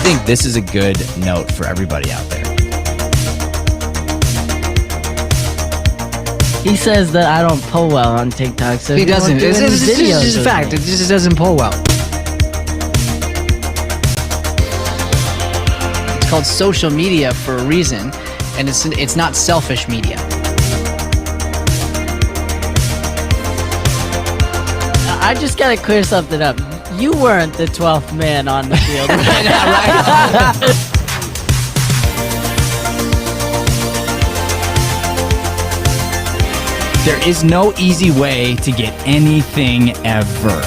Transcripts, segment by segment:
think this is a good note for everybody out there. He says that I don't pull well on TikTok, so He doesn't. It's just a fact. It just doesn't pull well. It's called social media for a reason, and it's not selfish media. I just gotta clear something up. You weren't the 12th man on the field. Right? There is no easy way to get anything ever.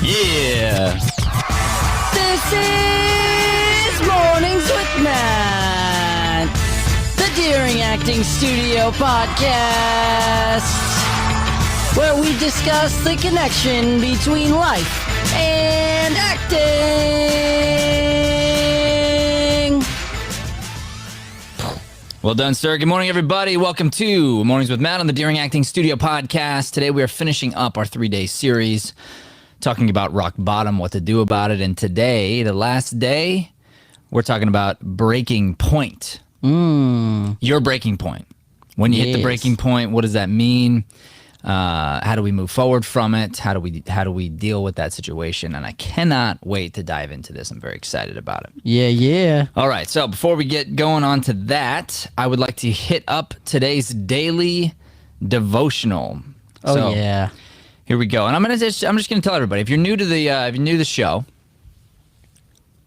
Yeah. This is Mornings with Matt, the Deering Acting Studio podcast, where we discuss the connection between life and acting. Well done, sir. Good morning, everybody. Welcome to Mornings with Matt on the Deering Acting Studio podcast. Today we are finishing up our 3-day series talking about rock bottom, what to do about it. And today, the last day, we're talking about breaking point. Your breaking point. When you hit the breaking point, what does that mean? How do we move forward from it? How do we deal with that situation? And I cannot wait to dive into this. I'm very excited about it. Yeah. All right, so before we get going on to that, I would like to hit up today's daily devotional. Yeah. Here we go. And I'm just gonna tell everybody, if you're new to the show,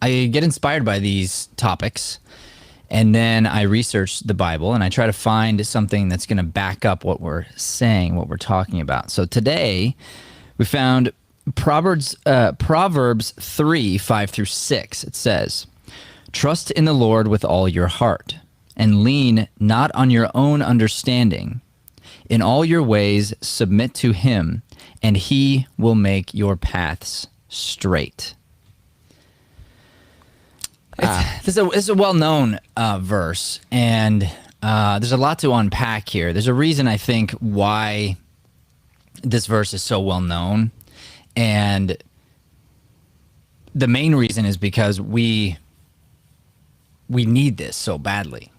I get inspired by these topics. And then I research the Bible and I try to find something that's going to back up what we're saying, what we're talking about. So today we found Proverbs 3:5-6. It says, "Trust in the Lord with all your heart and lean not on your own understanding. In all your ways submit to him, and he will make your paths straight." This is a well-known verse, and there's a lot to unpack here. There's a reason, I think, why this verse is so well-known, and the main reason is because we need this so badly.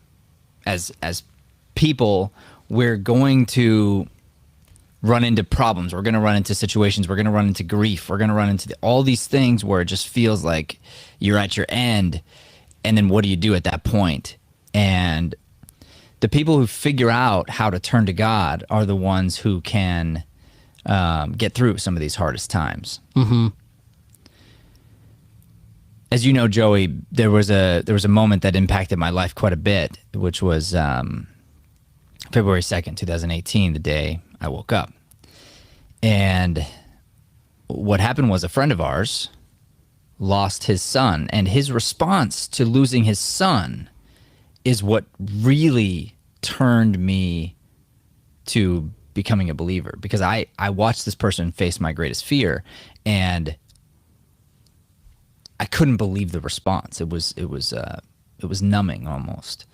As people, we're going to run into problems. We're going to run into situations. We're going to run into grief. We're going to run into all these things where it just feels like you're at your end. And then what do you do at that point? And the people who figure out how to turn to God are the ones who can get through some of these hardest times. Mm-hmm. As you know, Joey, there was a moment that impacted my life quite a bit, which was February 2nd, 2018, the day I woke up. And what happened was a friend of ours lost his son, and his response to losing his son is what really turned me to becoming a believer, because I watched this person face my greatest fear, and I couldn't believe the response. It was numbing almost.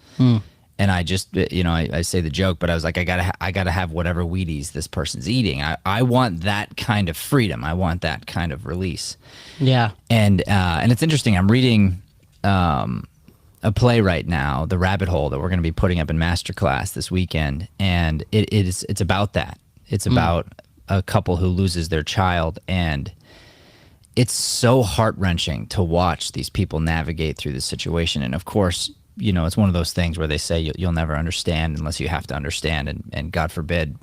And I just, I say the joke, but I was like, I gotta have whatever Wheaties this person's eating. I want that kind of freedom. I want that kind of release. Yeah. And it's interesting. I'm reading a play right now, The Rabbit Hole, that we're going to be putting up in Masterclass this weekend, and it's about that. It's about a couple who loses their child, and it's so heart-wrenching to watch these people navigate through this situation. And of course, it's one of those things where they say you'll never understand unless you have to understand, and God forbid.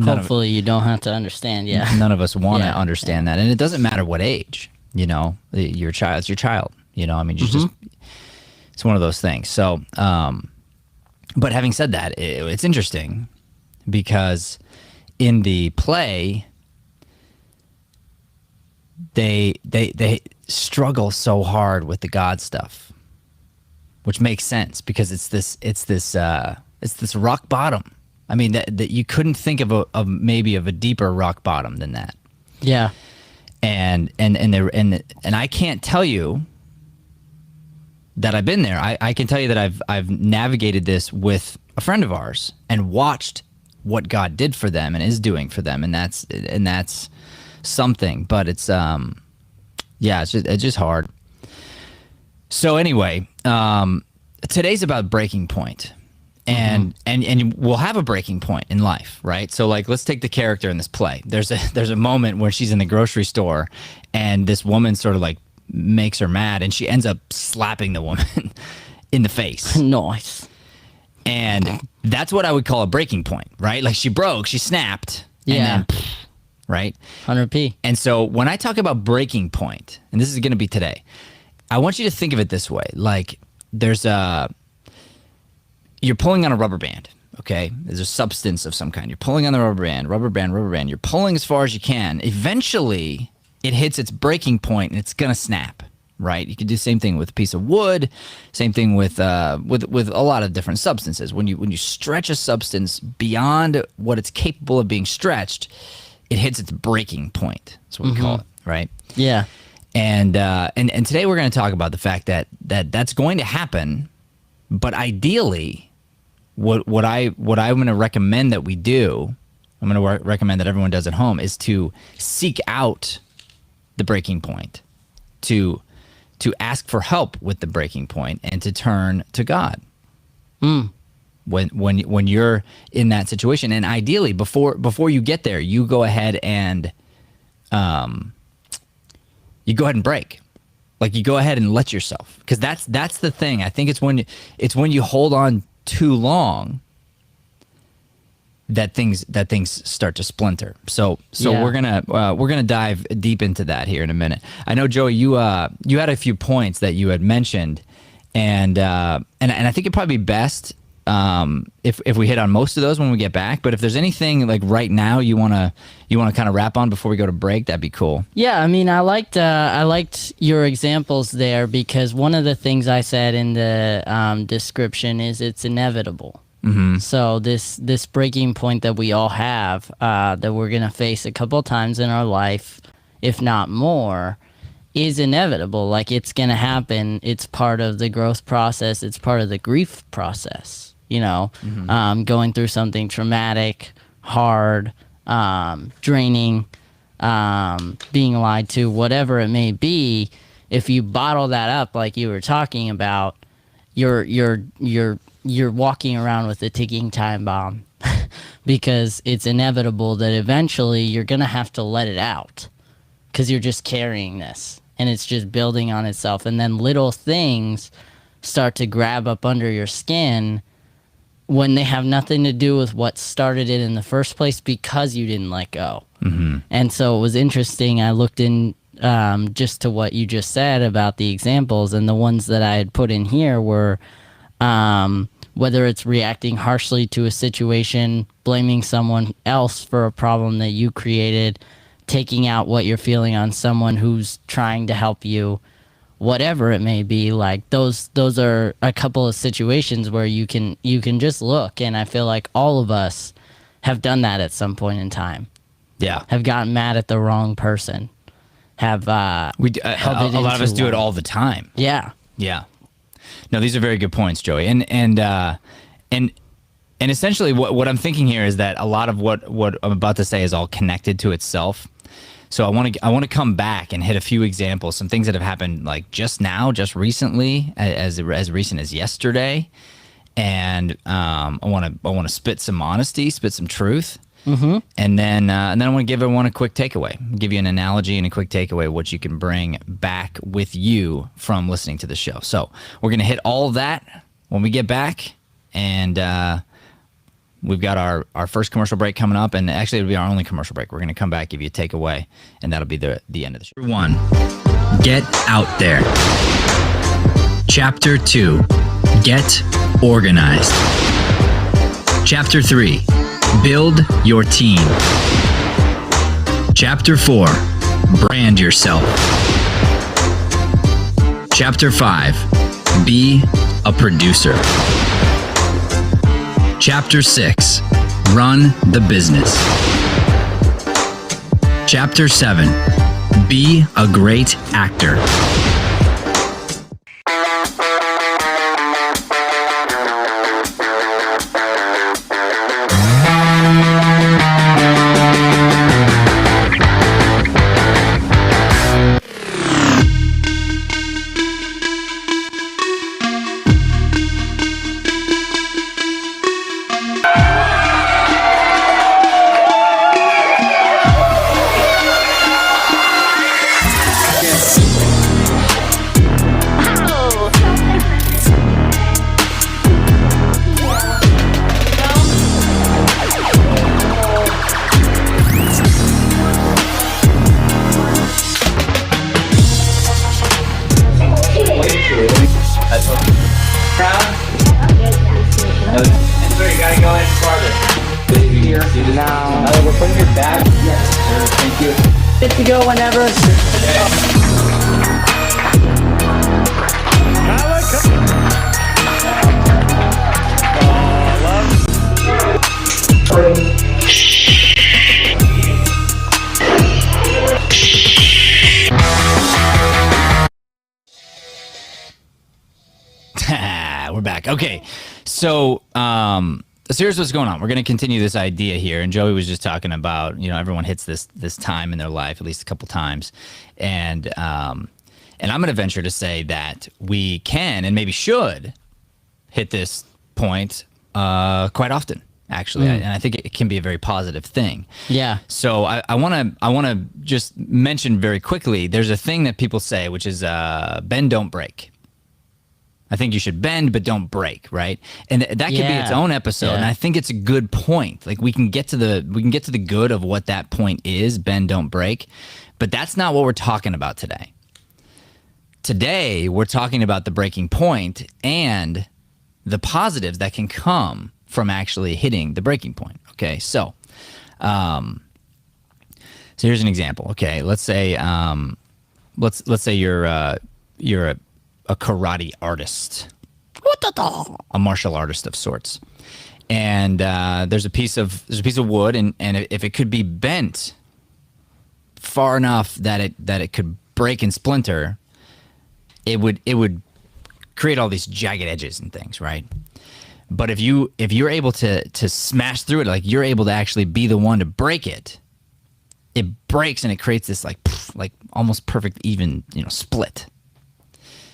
Hopefully you don't have to understand, yeah. None of us want to understand that. And it doesn't matter what age, your child, it's your child, it's one of those things. So, but having said that, it's interesting because in the play, they struggle so hard with the God stuff, which makes sense because it's this rock bottom. I mean, that you couldn't think of maybe a deeper rock bottom than that. Yeah. And I can't tell you that I've been there. I can tell you that I've navigated this with a friend of ours and watched what God did for them and is doing for them, and that's something. But it's it's just hard. So anyway, today's about breaking point. And we'll have a breaking point in life, right? So like, let's take the character in this play. There's a moment where she's in the grocery store and this woman sort of like makes her mad and she ends up slapping the woman in the face. Nice. And that's what I would call a breaking point, right? Like she snapped. Yeah. And then, right? 100p. And so when I talk about breaking point, and this is going to be today, I want you to think of it this way. Like you're pulling on a rubber band, okay? There's a substance of some kind. You're pulling on the rubber band. You're pulling as far as you can. Eventually, it hits its breaking point and it's gonna snap, right? You can do the same thing with a piece of wood, same thing with a lot of different substances. When you stretch a substance beyond what it's capable of being stretched, it hits its breaking point. That's what we call it, right? Yeah. And today we're going to talk about the fact that that's going to happen, but ideally, what I'm going to recommend that we do, I'm going to recommend that everyone does at home, is to seek out the breaking point, to ask for help with the breaking point, and to turn to God. When you're in that situation, and ideally before you get there, you go ahead and break. Like you go ahead and let yourself, because that's the thing. I think it's when you hold on too long that things start to splinter. So Yeah. we're gonna dive deep into that here in a minute. I know, Joey, you had a few points that you had mentioned, and I think it'd probably be best if we hit on most of those when we get back. But if there's anything like right now you wanna kind of wrap on before we go to break, that'd be cool. Yeah, I mean, I liked your examples there, because one of the things I said in the description is it's inevitable. Mm-hmm. So this breaking point that we all have, that we're gonna face a couple times in our life, if not more, is inevitable. Like, it's gonna happen. It's part of the growth process. It's part of the grief process. Going through something traumatic, hard, draining, being lied to, whatever it may be. If you bottle that up, like you were talking about, you're walking around with a ticking time bomb, because it's inevitable that eventually you're gonna have to let it out, because you're just carrying this and it's just building on itself, and then little things start to grab up under your skin when they have nothing to do with what started it in the first place, because you didn't let go. Mm-hmm. And so it was interesting. I looked in just to what you just said about the examples, and the ones that I had put in here were whether it's reacting harshly to a situation, blaming someone else for a problem that you created, taking out what you're feeling on someone who's trying to help you, whatever it may be. Like those are a couple of situations where you can just look, and I feel like all of us have done that at some point in time. Yeah, have gotten mad at the wrong person. Have a lot of us do it all the time. Yeah. No, these are very good points, Joey. And essentially what I'm thinking here is that a lot of what I'm about to say is all connected to itself. So I want to come back and hit a few examples, some things that have happened like just recently, as recent as yesterday, and I want to spit some honesty, spit some truth, and then I want to give everyone a quick takeaway, give you an analogy and a quick takeaway, what you can bring back with you from listening to the show. So we're gonna hit all of that when we get back, and we've got our first commercial break coming up, and actually it'll be our only commercial break. We're going to come back, give you a takeaway, and that'll be the end of the show. 1. Get out there. Chapter 2. Get organized. Chapter 3. Build your team. Chapter 4. Brand yourself. Chapter 5. Be a producer. Chapter 6, run the business. Chapter 7, be a great actor. here now. We're putting it back. Yes, sir. Thank you. Good to go whenever. We're back. Okay, so here's what's going on. We're going to continue this idea here, and Joey was just talking about, everyone hits this time in their life at least a couple times, and I'm going to venture to say that we can and maybe should hit this point quite often, actually, and I think it can be a very positive thing. Yeah. So I want to just mention very quickly. There's a thing that people say, which is bend, don't break. I think you should bend, but don't break, right? And that could be its own episode. And I think it's a good point. Like we can get to the good of what that point is, bend, don't break. But that's not what we're talking about today. Today, we're talking about the breaking point and the positives that can come from actually hitting the breaking point. Okay, so here's an example. Okay, let's say let's say you're a karate artist, a martial artist of sorts, and there's a piece of wood, and if it could be bent far enough that it could break and splinter, it would create all these jagged edges and things, right? But if you're able to smash through it, like you're able to actually be the one to break it, it breaks and it creates this like almost perfect even split.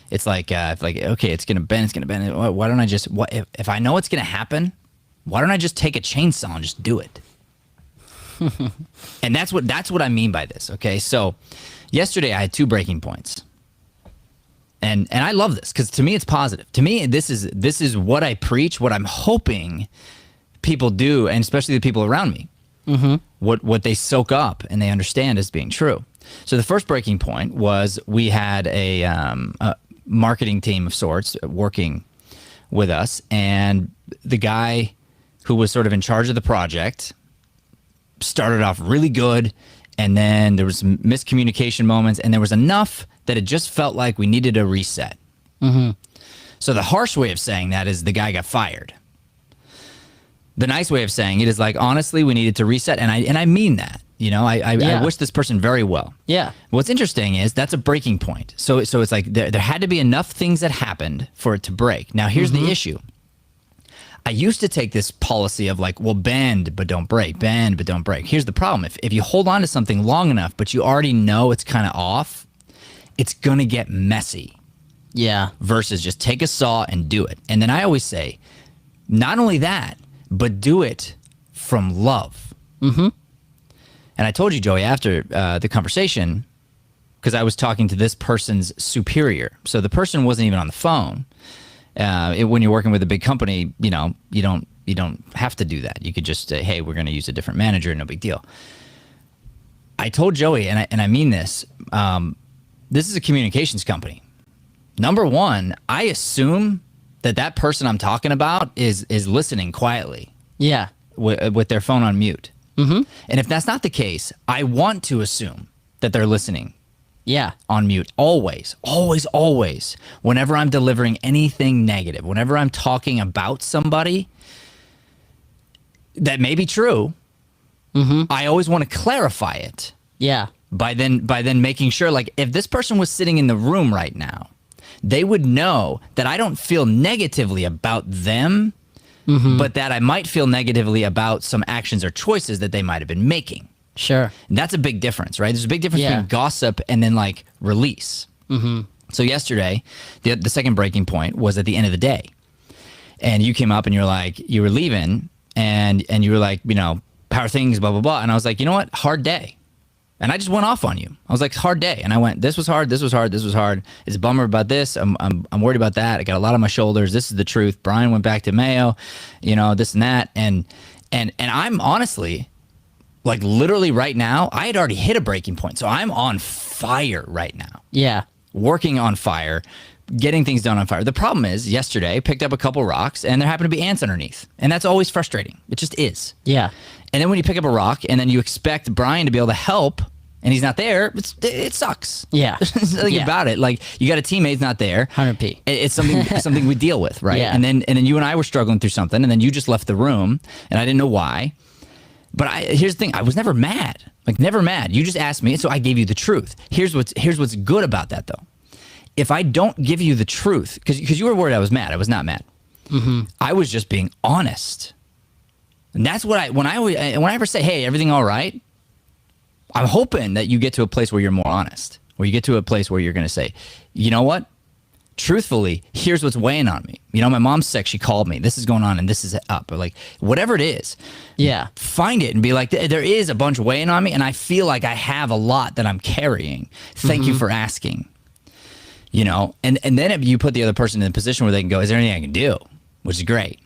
It's like okay, it's gonna bend. Why don't I just if I know it's gonna happen, why don't I just take a chainsaw and just do it? And that's what I mean by this. Okay, so yesterday I had 2 breaking points, and I love this because to me it's positive. To me this is what I preach, what I'm hoping people do, and especially the people around me, what they soak up and they understand as being true. So the first breaking point was we had a marketing team of sorts working with us, and the guy who was sort of in charge of the project started off really good, and then there was some miscommunication moments, and there was enough that it just felt like we needed a reset. So the harsh way of saying that is the guy got fired. The nice way of saying it is like, honestly, we needed to reset, and I mean that. I wish this person very well. Yeah. What's interesting is that's a breaking point. So it's like there had to be enough things that happened for it to break. Now, here's the issue. I used to take this policy of like, well, bend, but don't break. Bend, but don't break. Here's the problem. If you hold on to something long enough, but you already know it's kind of off, it's going to get messy. Yeah. Versus just take a saw and do it. And then I always say, not only that, but do it from love. And I told you, Joey, after the conversation, because I was talking to this person's superior. So the person wasn't even on the phone. When you're working with a big company, you don't have to do that. You could just say, hey, we're going to use a different manager, no big deal. I told Joey, and I mean this, this is a communications company. Number one, I assume that person I'm talking about is listening quietly. Yeah. With their phone on mute. And if that's not the case, I want to assume that they're listening. Yeah. On mute. Always, always, always. Whenever I'm delivering anything negative, whenever I'm talking about somebody that may be true, I always want to clarify it. Yeah. By then making sure, like, if this person was sitting in the room right now, they would know that I don't feel negatively about them, but that I might feel negatively about some actions or choices that they might have been making. Sure. And that's a big difference, right? There's a big difference between gossip and then like release. So yesterday, the second breaking point was at the end of the day. And you came up and you were leaving and you were like, how are things, blah, blah, blah. And I was like, you know what? Hard day. And I just went off on you. I was like, hard day. And I went, this was hard, this was hard, this was hard. It's a bummer about this. I'm worried about that. I got a lot on my shoulders. This is the truth. Brian went back to Mayo, this and that. And I'm honestly, like literally right now, I had already hit a breaking point. So I'm on fire right now. Yeah. Working on fire, getting things done on fire. The problem is, yesterday, picked up a couple rocks, and there happened to be ants underneath. And that's always frustrating. It just is. Yeah. And then when you pick up a rock, and then you expect Brian to be able to help, and he's not there, it sucks. Yeah. There's nothing about it. Like, you got a teammate not there. 100p. It's something we deal with, right? Yeah. And then you and I were struggling through something, and then you just left the room, and I didn't know why. But here's the thing: I was never mad, like never mad. You just asked me, and so I gave you the truth. Here's what's good about that, though. If I don't give you the truth, because you were worried I was mad, I was not mad. Mm-hmm. I was just being honest, and that's what when I ever say, "Hey, everything all right?" I'm hoping that you get to a place where you're more honest, where you get to a place where you're going to say, "You know what? Truthfully, here's what's weighing on me. You know, my mom's sick. She called me. This is going on, and this is up." Or like whatever it is. Yeah. Find it and be like, there is a bunch weighing on me, and I feel like I have a lot that I'm carrying. Thank you for asking. You know, and then if you put the other person in a position where they can go, "Is there anything I can do?" Which is great.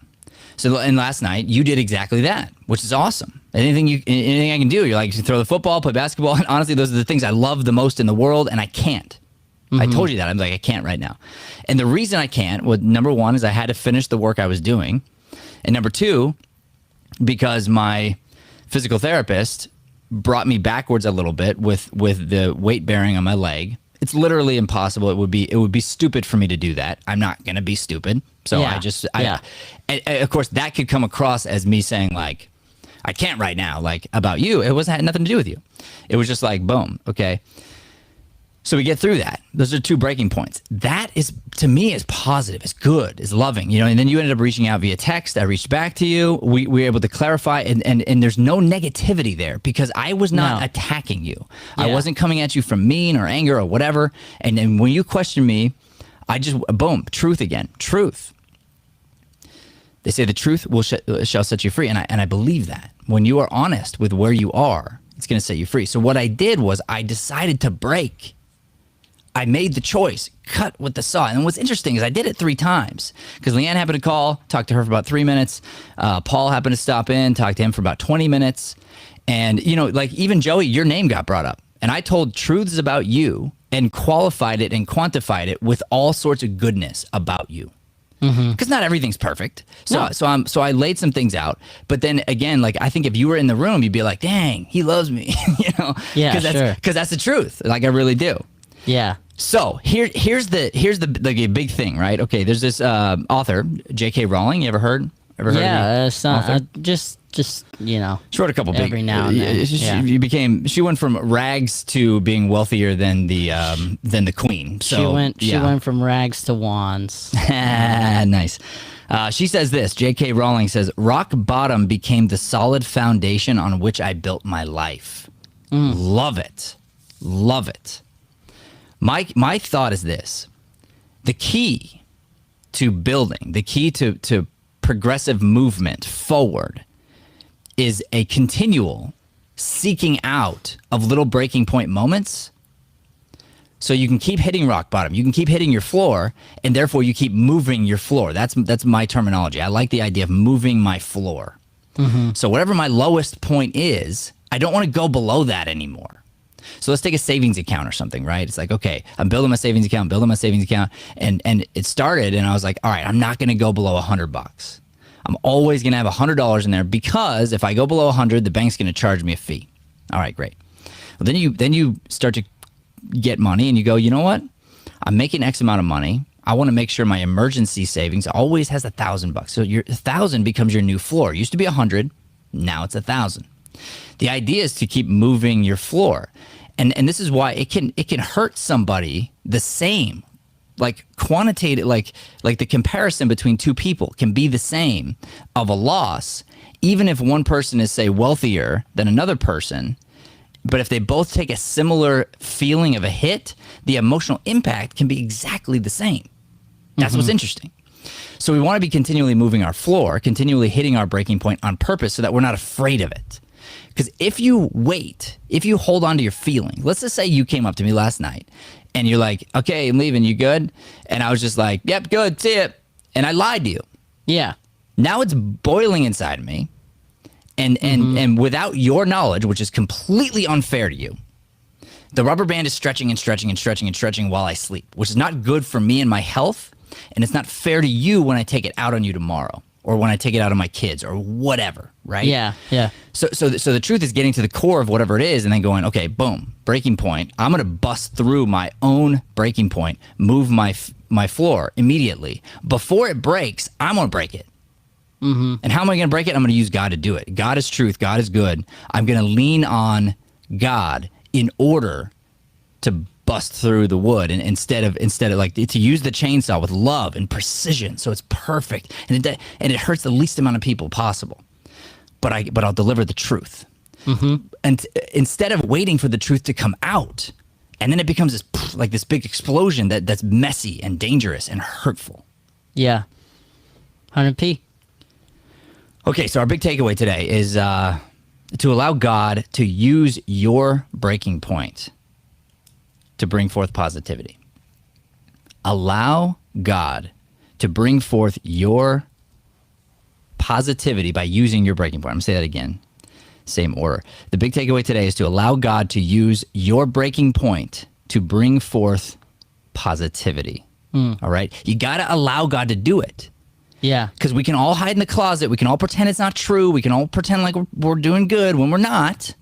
So, and last night you did exactly that, which is awesome. Anything I can do, you're like, you throw the football, play basketball. And honestly, those are the things I love the most in the world, and I can't. I told you that. I'm like, I can't right now. And the reason I can't, well, number one is I had to finish the work I was doing. And number two, because my physical therapist brought me backwards a little bit with the weight bearing on my leg. It's literally impossible. It would be stupid for me to do that. I'm not going to be stupid. So yeah. And of course, that could come across as me saying like, I can't right now, like about you. It had nothing to do with you. It was just like, boom. Okay. So we get through that. Those are 2 breaking points. That is, to me, is positive, is good, is loving. You know, and then you ended up reaching out via text. I reached back to you. We were able to clarify, and there's no negativity there because I was not attacking you. Yeah. I wasn't coming at you from mean or anger or whatever. And then when you question me, I just, boom, truth again, truth. They say the truth shall set you free, and I believe that. When you are honest with where you are, it's going to set you free. So what I did was I decided to break. I made the choice, cut with the saw. And what's interesting is I did it 3 times because Leanne happened to call, talked to her for about 3 minutes. Paul happened to stop in, talked to him for about 20 minutes. And, you know, like even Joey, your name got brought up. And I told truths about you and qualified it and quantified it with all sorts of goodness about you. Because not everything's perfect. So I laid some things out. But then again, like I think if you were in the room, you'd be like, dang, he loves me. You know? Yeah, sure. Because that's the truth. Like I really do. Yeah. So here's the like a big thing, right? Okay, there's this author, J.K. Rowling. You ever heard? Yeah, just you know. She wrote a couple every big. now and then. She went from rags to being wealthier than the queen. So she went from rags to wands. Nice. She says this. J.K. Rowling says, "Rock bottom became the solid foundation on which I built my life." Love it. Love it. My thought is this: the key to building, the key to progressive movement forward is a continual seeking out of little breaking point moments. So you can keep hitting rock bottom, you can keep hitting your floor, and therefore you keep moving your floor. That's my terminology. I like the idea of moving my floor. So whatever my lowest point is, I don't want to go below that anymore. So let's take a savings account or something, right? It's like, okay, I'm building my savings account, and it started, and I was like, all right, I'm not going to go below $100. I'm always going to have $100 in there because if I go below 100, the bank's going to charge me a fee. All right, great. Well, then you start to get money, and you go, you know what? I'm making X amount of money. I want to make sure my emergency savings always has $1,000. So your 1,000 becomes your new floor. It used to be 100, now it's 1,000. The idea is to keep moving your floor. And this is why it can hurt somebody the same. Like quantitative, like the comparison between 2 people can be the same of a loss, even if one person is, say, wealthier than another person. But if they both take a similar feeling of a hit, the emotional impact can be exactly the same. That's what's interesting. So we want to be continually moving our floor, continually hitting our breaking point on purpose so that we're not afraid of it. Because if you wait, if you hold on to your feeling, let's just say you came up to me last night and you're like, okay, I'm leaving, you good? And I was just like, yep, good, see it. And I lied to you. Yeah. Now it's boiling inside of me. And without your knowledge, which is completely unfair to you, The rubber band is stretching and stretching and stretching and stretching while I sleep, which is not good for me and my health. And it's not fair to you when I take it out on you tomorrow or when I take it out on my kids or whatever, right? Yeah, yeah. So the truth is getting to the core of whatever it is and then going, okay, boom, breaking point. I'm going to bust through my own breaking point, move my floor immediately. Before it breaks, I'm going to break it. Mm-hmm. And how am I going to break it? I'm going to use God to do it. God is truth. God is good. I'm going to lean on God in order to bust through the wood, and instead of like to use the chainsaw with love and precision, so it's perfect and it hurts the least amount of people possible. But I'll deliver the truth, and instead of waiting for the truth to come out, and then it becomes this big explosion that's messy and dangerous and hurtful. Yeah, 100p. Okay, so our big takeaway today is to allow God to use your breaking point to bring forth positivity. Allow God to bring forth your positivity by using your breaking point. I'm going to say that again. Same order. The big takeaway today is to allow God to use your breaking point to bring forth positivity. All right? You got to allow God to do it. Yeah. Because we can all hide in the closet. We can all pretend it's not true. We can all pretend like we're doing good when we're not.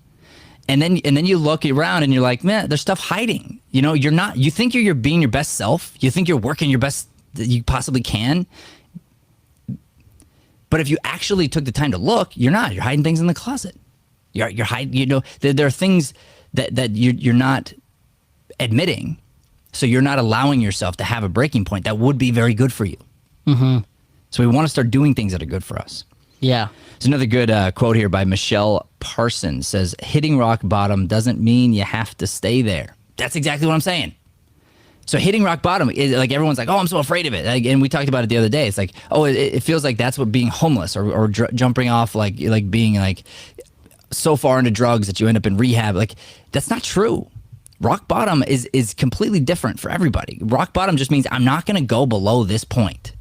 And then you look around and you're like, man, there's stuff hiding. You know, you're not. You think you're being your best self. You think you're working your best that you possibly can. But if you actually took the time to look, you're not. You're hiding things in the closet. You're hiding. You know, there are things that you're not admitting. So you're not allowing yourself to have a breaking point that would be very good for you. Mm-hmm. So we want to start doing things that are good for us. Yeah. There's another good quote here by Michelle Parsons. Says, hitting rock bottom doesn't mean you have to stay there. That's exactly what I'm saying. So hitting rock bottom is like, everyone's like, oh, I'm so afraid of it. Like, and we talked about it the other day. It's like, oh, it feels like that's what being homeless or jumping off, like being like so far into drugs that you end up in rehab. Like, that's not true. Rock bottom is completely different for everybody. Rock bottom just means I'm not going to go below this point.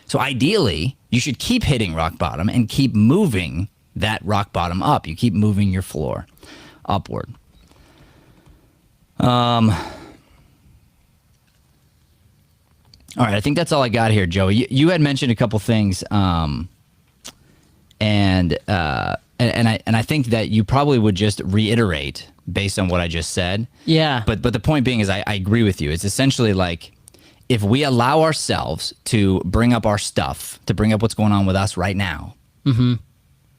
So ideally, you should keep hitting rock bottom and keep moving that rock bottom up. You keep moving your floor upward. All right, I think that's all I got here, Joey. You had mentioned a couple things, and I think that you probably would just reiterate based on what I just said. Yeah. But the point being is, I agree with you. It's essentially like, if we allow ourselves to bring up our stuff, to bring up what's going on with us right now,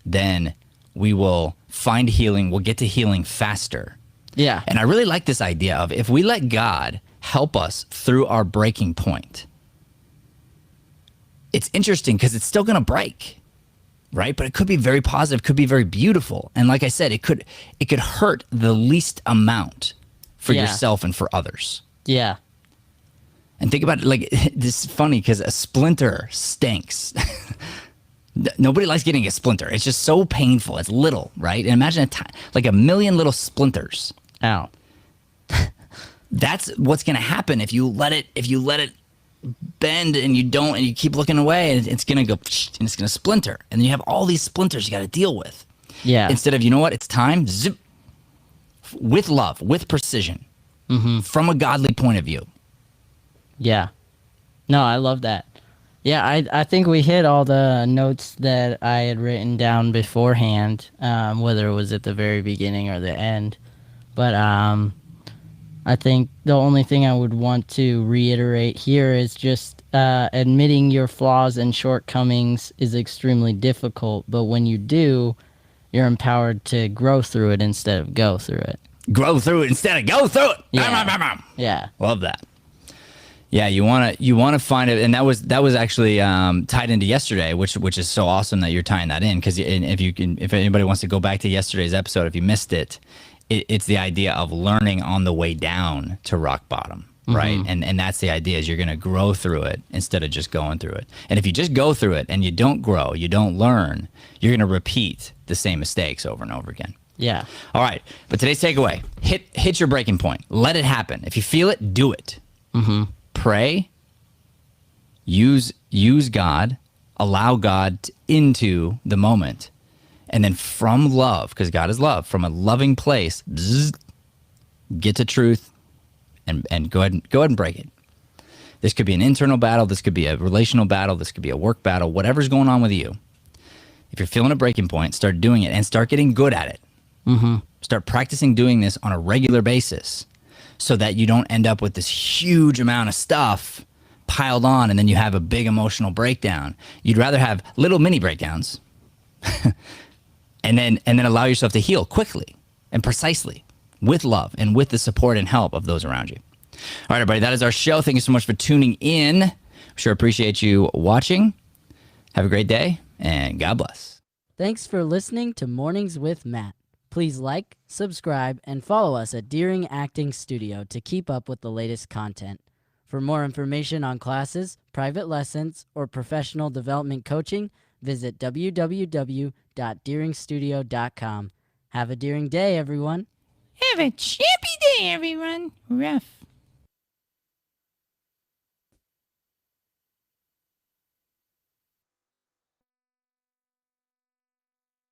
then we will find healing. We'll get to healing faster. Yeah. And I really like this idea of, if we let God help us through our breaking point, it's interesting because it's still going to break, right? But it could be very positive, could be very beautiful. And like I said, it could hurt the least amount for yourself and for others. Yeah. And think about it, like, this is funny because a splinter stinks. Nobody likes getting a splinter. It's just so painful. It's little, right? And imagine like a million little splinters. Ow. That's what's going to happen if you let it bend and you keep looking away, and it's going to go and it's going to splinter. And then you have all these splinters you got to deal with. Yeah. Instead of, you know what, it's time, zip, with love, with precision, from a godly point of view. Yeah. No, I love that. Yeah, I think we hit all the notes that I had written down beforehand, whether it was at the very beginning or the end. But I think the only thing I would want to reiterate here is just admitting your flaws and shortcomings is extremely difficult, but when you do, you're empowered to grow through it instead of go through it. Grow through it instead of go through it. Yeah. Yeah. Love that. Yeah, you want to find it, and that was actually tied into yesterday, which is so awesome that you're tying that in, because if anybody wants to go back to yesterday's episode, if you missed it, it's the idea of learning on the way down to rock bottom, right? And that's the idea, is you're going to grow through it instead of just going through it. And if you just go through it and you don't grow, you don't learn, you're going to repeat the same mistakes over and over again. Yeah. All right, but today's takeaway: hit your breaking point. Let it happen. If you feel it, do it. Pray, use God, allow God into the moment, and then from love, because God is love, from a loving place, Get to truth and go ahead and break it. This could be an internal battle. This could be a relational battle. This could be a work battle. Whatever's going on with you. If you're feeling a breaking point, start doing it and start getting good at it. Mm-hmm. Start practicing doing this on a regular basis so that you don't end up with this huge amount of stuff piled on and then you have a big emotional breakdown. You'd rather have little mini breakdowns and then allow yourself to heal quickly and precisely with love and with the support and help of those around you. All right, everybody, that is our show. Thank you so much for tuning in. Sure appreciate you watching. Have a great day, and God bless. Thanks for listening to Mornings with Matt. Please like, subscribe, and follow us at Deering Acting Studio to keep up with the latest content. For more information on classes, private lessons, or professional development coaching, visit www.deeringstudio.com. Have a Deering day, everyone. Have a chippy day, everyone. Rough.